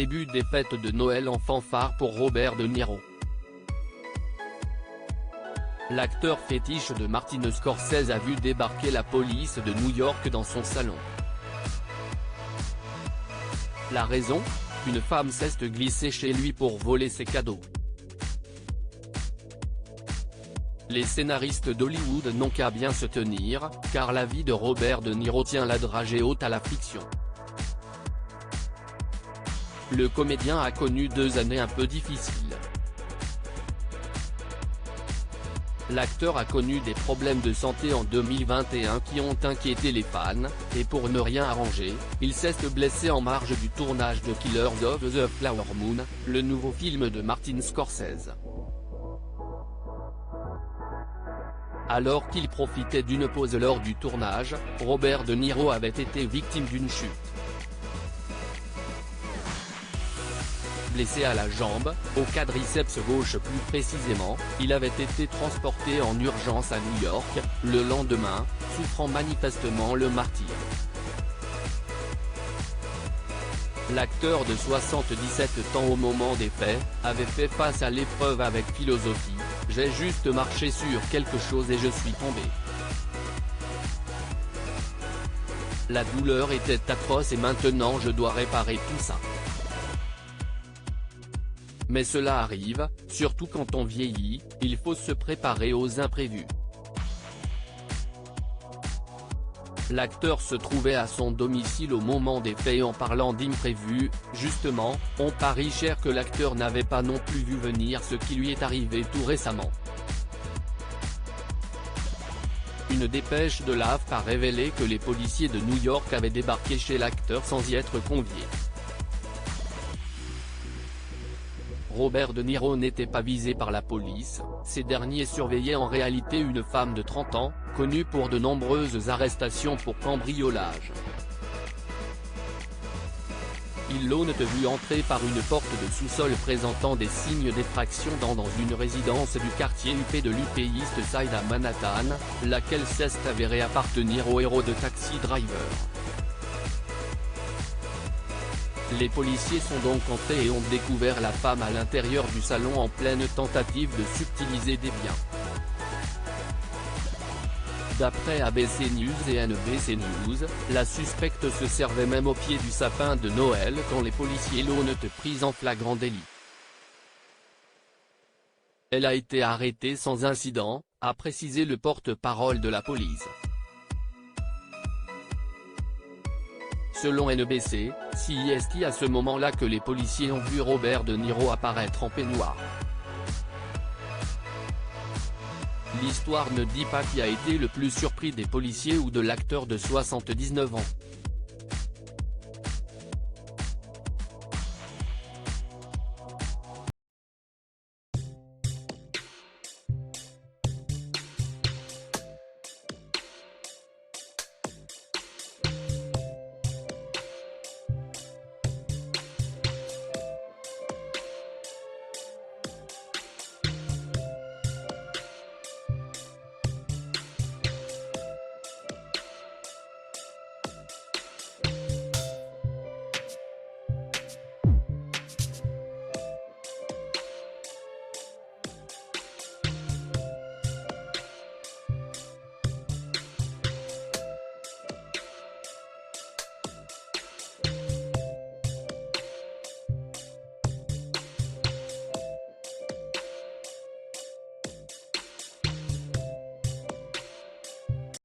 début des fêtes de Noël en fanfare pour Robert De Niro. L'acteur fétiche de Martin Scorsese a vu débarquer la police de New York dans son salon. La raison ? Une femme s'est glissée chez lui pour voler ses cadeaux. Les scénaristes d'Hollywood n'ont qu'à bien se tenir, car la vie de Robert De Niro tient la dragée haute à la fiction. Le comédien a connu 2 années un peu difficiles. L'acteur a connu des problèmes de santé en 2021 qui ont inquiété les fans, et pour ne rien arranger, il s'est blessé en marge du tournage de Killers of the Flower Moon, le nouveau film de Martin Scorsese. Alors qu'il profitait d'une pause lors du tournage, Robert De Niro avait été victime d'une chute. Blessé à la jambe, au quadriceps gauche plus précisément, il avait été transporté en urgence à New York, le lendemain, souffrant manifestement le martyre. L'acteur de 77 ans au moment des faits, avait fait face à l'épreuve avec philosophie. « J'ai juste marché sur quelque chose et je suis tombé. La douleur était atroce et maintenant je dois réparer tout ça. Mais cela arrive, surtout quand on vieillit, il faut se préparer aux imprévus. » L'acteur se trouvait à son domicile au moment des faits et en parlant d'imprévus, justement, on parie cher que l'acteur n'avait pas non plus vu venir ce qui lui est arrivé tout récemment. Une dépêche de l'AFP a révélé que les policiers de New York avaient débarqué chez l'acteur sans y être conviés. Robert De Niro n'était pas visé par la police, ces derniers surveillaient en réalité une femme de 30 ans, connue pour de nombreuses arrestations pour cambriolage. Ils l'ont vu entrer par une porte de sous-sol présentant des signes d'effraction dans une résidence du quartier huppé de l'Upper East Side à Manhattan, laquelle s'est avérée appartenir au héros de Taxi Driver. Les policiers sont donc entrés et ont découvert la femme à l'intérieur du salon en pleine tentative de subtiliser des biens. D'après ABC News et NBC News, la suspecte se servait même au pied du sapin de Noël quand les policiers l'ont prise en flagrant délit. Elle a été arrêtée sans incident, a précisé le porte-parole de la police. Selon NBC, c'est à ce moment-là que les policiers ont vu Robert De Niro apparaître en peignoir. L'histoire ne dit pas qui a été le plus surpris des policiers ou de l'acteur de 79 ans.